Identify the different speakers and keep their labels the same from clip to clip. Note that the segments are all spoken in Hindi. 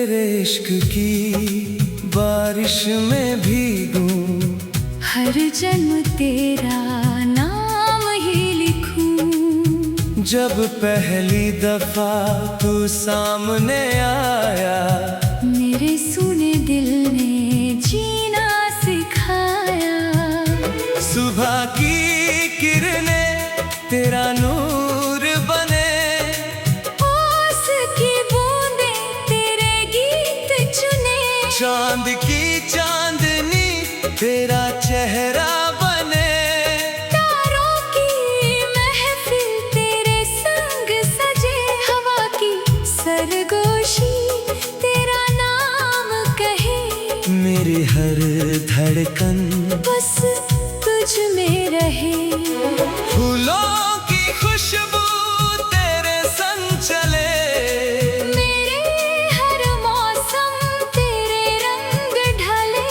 Speaker 1: तेरे इश्क की बारिश में भीगूं,
Speaker 2: हर जन्म तेरा नाम ही लिखूं।
Speaker 1: जब पहली दफा तू सामने आया,
Speaker 2: मेरे सुने दिल ने जीना सिखाया।
Speaker 1: सुबह की किरणें तेरा नूर बने,
Speaker 2: ओस की बूंदें तेरे गीत चुने।
Speaker 1: चांद की चांदनी तेरा चेहरा बने,
Speaker 2: तारों की महफिल तेरे संग सजे। हवा की सरगोशी तेरा नाम कहे,
Speaker 1: मेरी हर धड़कन
Speaker 2: बस तुझ में रहे।
Speaker 1: फूलों की खुशबू तेरे संग चले,
Speaker 2: मेरे हर मौसम तेरे रंग ढले।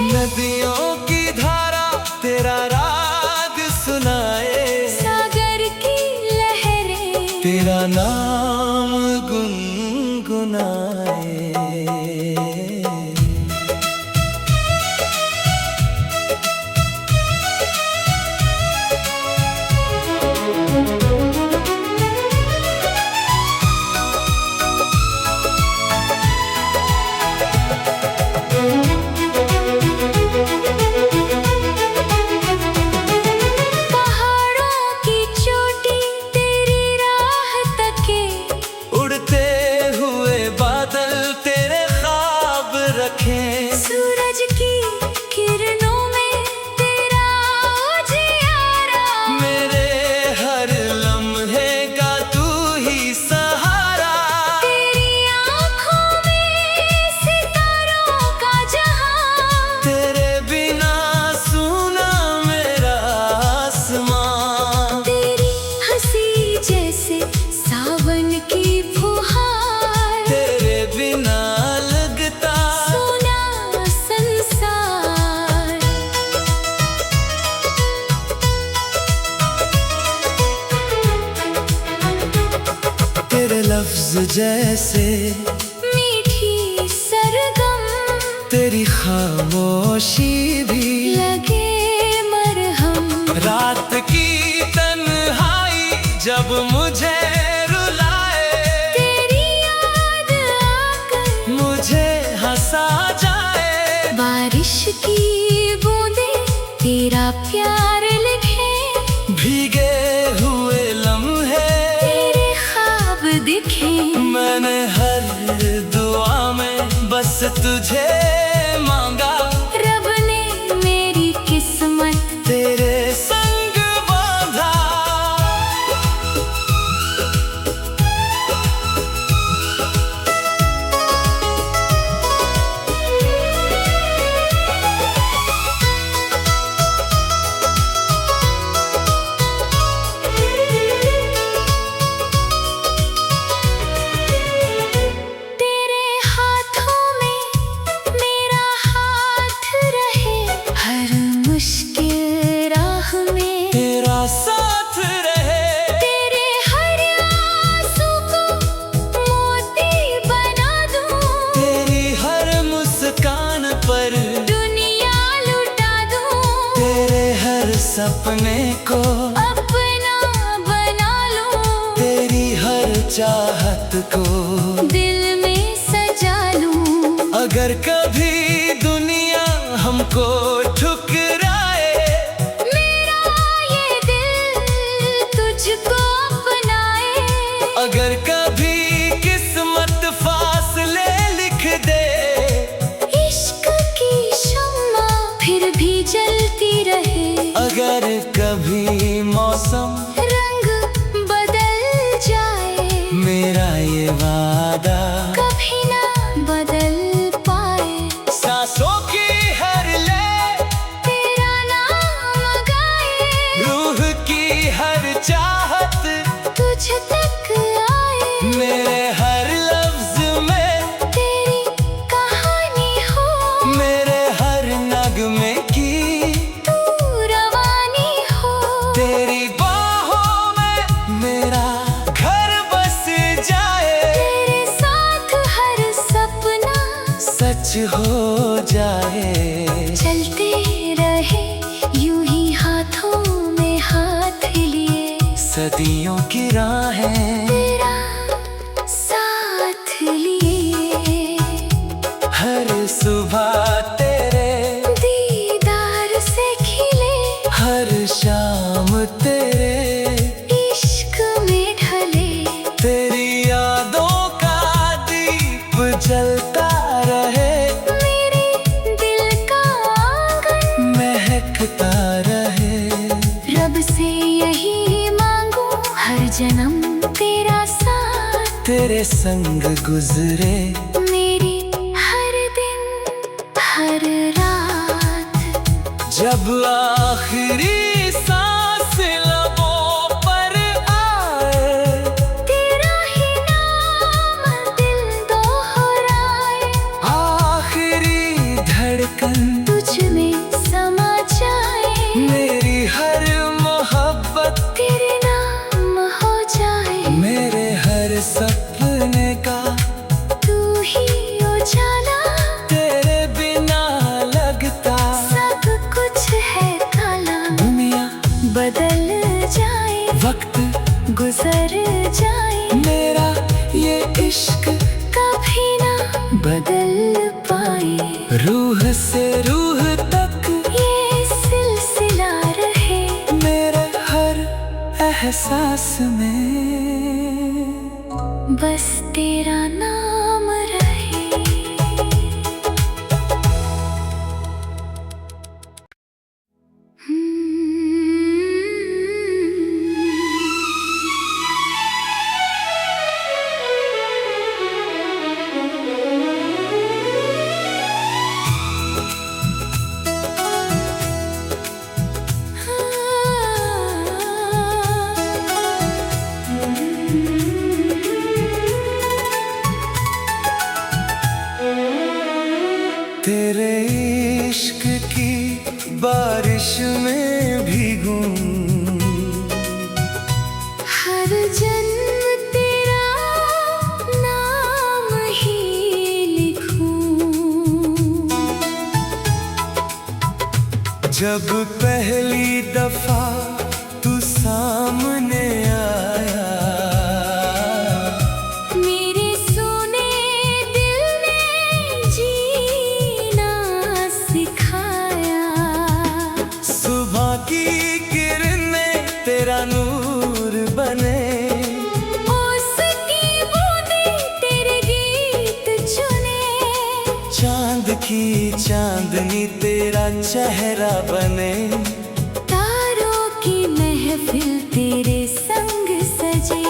Speaker 1: नदियों की धारा तेरा राग सुनाए,
Speaker 2: सागर की लहरें
Speaker 1: तेरा नाम गुनगुनाए।
Speaker 2: सूरज की किरणों में तेरा उजियारा।
Speaker 1: मेरे हर लम्हे का तू ही सहारा,
Speaker 2: तेरी आँखों में सितारों का जहां।
Speaker 1: तेरे बिना सूना मेरा आसमां।
Speaker 2: तेरी हंसी जैसे सावन की फुहार,
Speaker 1: तेरे बिना लगता तेरे लफ्ज जैसे
Speaker 2: मीठी सरगम।
Speaker 1: तेरी खामोशी भी
Speaker 2: लगे मरहम।
Speaker 1: रात की तन्हाई जब मुझे रुलाए,
Speaker 2: तेरी याद आकर
Speaker 1: मुझे हंसा जाए।
Speaker 2: बारिश की बूंदें तेरा प्यार लिखे,
Speaker 1: भीगे हुए लम्हे
Speaker 2: तेरे ख्वाब दिखे।
Speaker 1: मैंने हर दुआ में बस तुझे मांगा,
Speaker 2: रब ने मेरी किस्मत
Speaker 1: तेरे संग बांधा। साथ रहे,
Speaker 2: तेरे हर आंसू को मोती बना दूं।
Speaker 1: तेरी हर मुस्कान पर
Speaker 2: दुनिया लुटा दूं।
Speaker 1: तेरे हर सपने को
Speaker 2: अपना बना लूं।
Speaker 1: तेरी हर चाहत को
Speaker 2: दिल में सजा लूं।
Speaker 1: अगर कभी दुनिया हमको ठुकराए, अगर कभी किस्मत फासले लिख दे,
Speaker 2: इश्क की शम्मा फिर भी जलती रहे।
Speaker 1: अगर कभी मौसम
Speaker 2: रंग बदल जाए,
Speaker 1: मेरा ये वादा राहें
Speaker 2: तेरा साथ लिए,
Speaker 1: हर सुबह तेरे
Speaker 2: दीदार से खिले,
Speaker 1: हर शाम तेरे
Speaker 2: इश्क में ढले,
Speaker 1: तेरी यादों का दीप जलता रहे,
Speaker 2: मेरे दिल का आंगन
Speaker 1: महकता रहे।
Speaker 2: रब से यही मांगू हर जन्म तेरा साथ,
Speaker 1: तेरे संग गुजरे
Speaker 2: मेरी हर दिन हर रात।
Speaker 1: जब आखिरी सांस लबों पर आए,
Speaker 2: तेरा ही नाम दिल दोहराए,
Speaker 1: आखिरी धड़कन
Speaker 2: तुझ में समा जाए,
Speaker 1: मेरी हर मोहब्बत
Speaker 2: तेरे नाम हो जाए।
Speaker 1: मेरे हर सपने का
Speaker 2: तू ही उजाला,
Speaker 1: तेरे बिना लगता
Speaker 2: सब कुछ है काला।
Speaker 1: दुनिया
Speaker 2: बदल जाए,
Speaker 1: वक्त
Speaker 2: गुजर जाए,
Speaker 1: मेरा ये इश्क
Speaker 2: कभी ना बदल पाए।
Speaker 1: रूह से रूह तक
Speaker 2: ये सिलसिला रहे,
Speaker 1: मेरे हर एहसास में
Speaker 2: बस तेरा नाम रहे।
Speaker 1: तेरे इश्क की बारिश में भीगूं,
Speaker 2: हर जन्म तेरा नाम ही लिखूं।
Speaker 1: जब पहली दफा तू सामने आया,
Speaker 2: मेरे सोने दिल ने जीना सिखाया,
Speaker 1: सुबह की किरणें तेरा नूर बने,
Speaker 2: उसकी बूंदें तेरे गीत चुने,
Speaker 1: चांद की चांदनी तेरा चेहरा बने,
Speaker 2: तारों की महफिल तेरे संग सजे,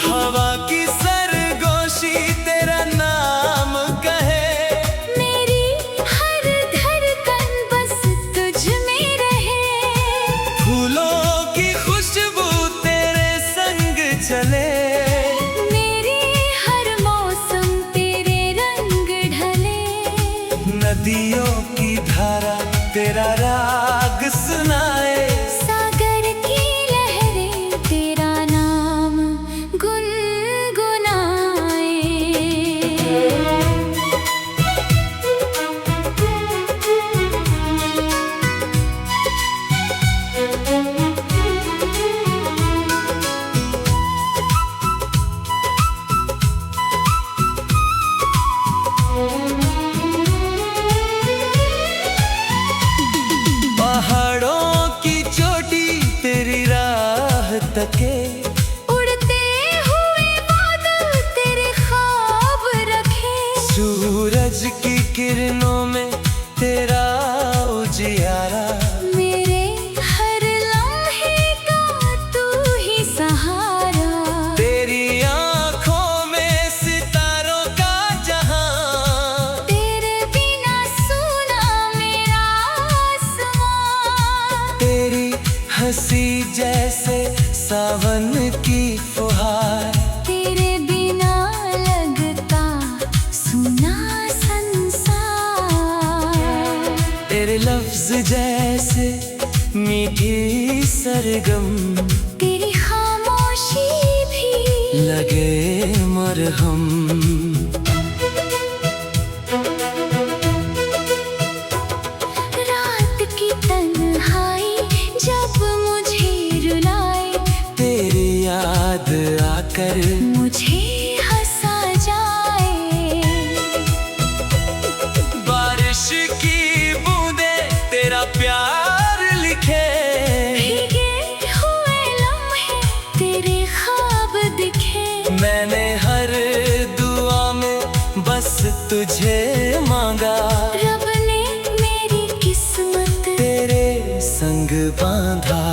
Speaker 1: हवा की सरगोशी तेरा नाम कहे,
Speaker 2: मेरी हर धड़कन बस तुझ में रहे,
Speaker 1: फूलों की खुशबू तेरे संग चले,
Speaker 2: मेरी हर मौसम तेरे रंग ढले,
Speaker 1: नदियों की धारा तेरा राग सुनाए,
Speaker 2: सागर की लहरें तेरा नाम गुनगुनाए।
Speaker 1: पहाड़ों की चोटी तेरी राह तके,
Speaker 2: उड़ते हुए बादल तेरे ख्वाब रखे,
Speaker 1: सूरज की किरणों में तेरा उजियारा,
Speaker 2: मेरे हर लम्हे का तू ही सहारा,
Speaker 1: तेरी आंखों में सितारों का जहां,
Speaker 2: तेरे बिना सुना मेरा आसमां,
Speaker 1: तेरी हंसी जैसे सावन की फुहार,
Speaker 2: तेरे बिना लगता सुना संसार,
Speaker 1: तेरे लफ्ज जैसे मीठी सरगम,
Speaker 2: तेरी खामोशी भी
Speaker 1: लगे मरहम।
Speaker 2: रात की तन्हाई जब मुझे रुलाए,
Speaker 1: तेरी याद कर
Speaker 2: मुझे हंसा जाए।
Speaker 1: बारिश की बूंदे तेरा प्यार लिखे,
Speaker 2: भीगे हुए लम्हे तेरे ख्वाब दिखे।
Speaker 1: मैंने हर दुआ में बस तुझे मांगा,
Speaker 2: रब ने मेरी किस्मत
Speaker 1: तेरे संग बांधा।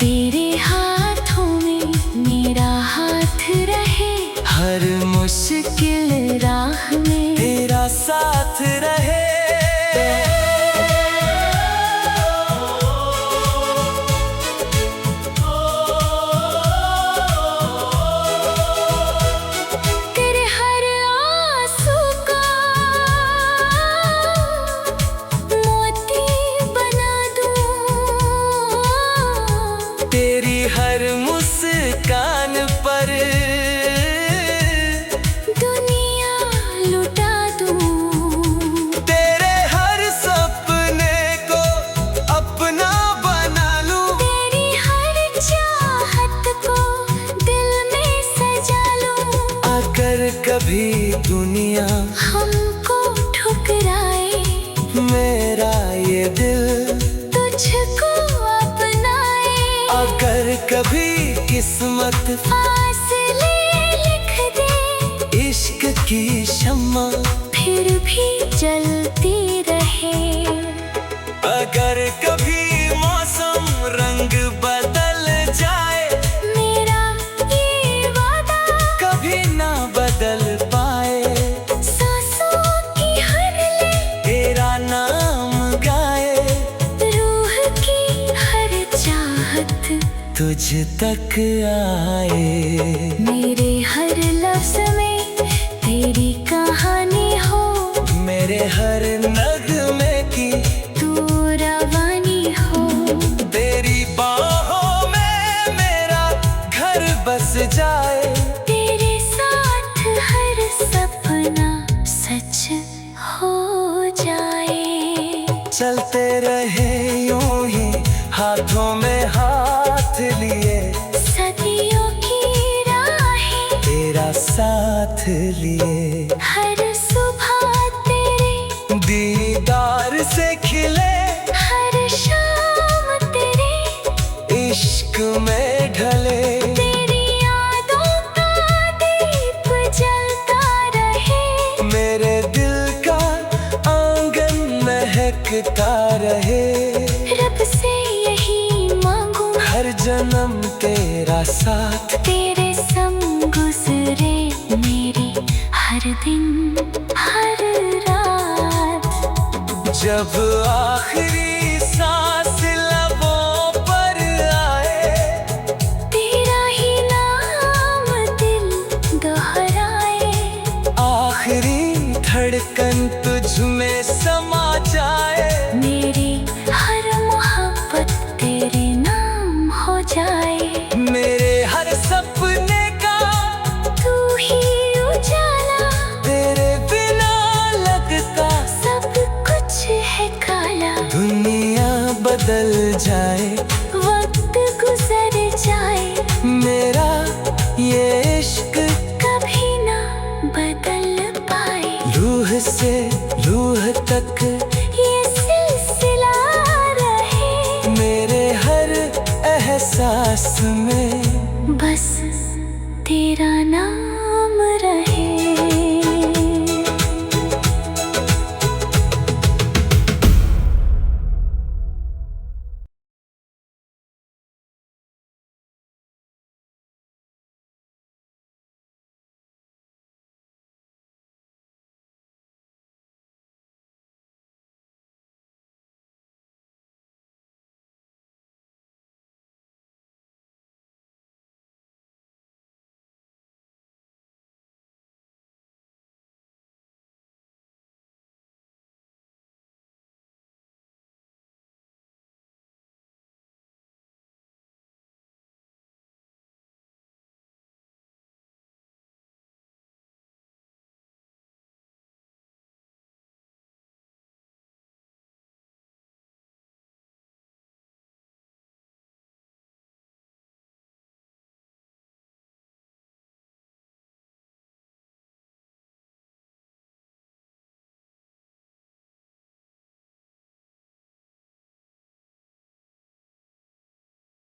Speaker 2: तेरे हाथों में मेरा हाथ रहे,
Speaker 1: हर
Speaker 2: मुश्किल राह में
Speaker 1: तेरा साथ रहे।
Speaker 2: तेरे हर आंसू का मोती बना दूं,
Speaker 1: तेरी हर मुस्कान पर
Speaker 2: दुनिया लुटा दूं।
Speaker 1: तेरे हर सपने को अपना बना लूं।
Speaker 2: तेरी हर चाहत को दिल में सजा लूं।
Speaker 1: अगर कभी दुनिया
Speaker 2: हमको ठुकराए,
Speaker 1: मेरा ये दिल
Speaker 2: तुझको अपनाए।
Speaker 1: अगर कभी किस्मत
Speaker 2: फासले लिख दे,
Speaker 1: इश्क की शम्मा
Speaker 2: फिर भी जलती रहे।
Speaker 1: अगर कभी मौसम रंग बदल जाए,
Speaker 2: मेरा ये वादा
Speaker 1: कभी ना बदल पाए।
Speaker 2: सांसों की हर ले
Speaker 1: तेरा नाम गाए,
Speaker 2: रूह की हर चाहत
Speaker 1: तुझ तक आए।
Speaker 2: मेरे हर लफ्ज में तेरी कहानी हो,
Speaker 1: मेरे हर नगमे की
Speaker 2: तू रवानी हो।
Speaker 1: तेरी बाहों में मेरा घर बस जाए,
Speaker 2: तेरे साथ हर सपना सच हो जाए।
Speaker 1: चलते रहे यूं ही हाथों में हाथ लिए,
Speaker 2: सदियों की राहें
Speaker 1: तेरा साथ लिए।
Speaker 2: हर सुबह तेरे
Speaker 1: दीदार से खिले,
Speaker 2: हर शाम तेरे
Speaker 1: इश्क में ढले।
Speaker 2: तेरी यादों का दीप जलता रहे,
Speaker 1: मेरे दिल का आंगन महकता रहे।
Speaker 2: रब से यही मांगू,
Speaker 1: हर जन्म तेरा साथ,
Speaker 2: तेरे संग गुजरे मेरी हर दिन हर रात।
Speaker 1: जब आखिरी सांस लबों पर आए,
Speaker 2: तेरा ही नाम दिल दोहराए।
Speaker 1: आखिरी धड़कन तुझ में समा जाए।
Speaker 2: मेरी हर मोहब्बत तेरे नाम हो जाए।
Speaker 1: मेरे हर सपने का
Speaker 2: तू ही उजाला,
Speaker 1: तेरे बिना लगता
Speaker 2: सब कुछ है काला।
Speaker 1: दुनिया बदल जाए,
Speaker 2: वक्त गुजर जाए,
Speaker 1: मेरा ये इश्क
Speaker 2: कभी ना बदल पाए।
Speaker 1: रूह से रूह तक
Speaker 2: ये सिलसिला रहे,
Speaker 1: मेरे हर एहसास में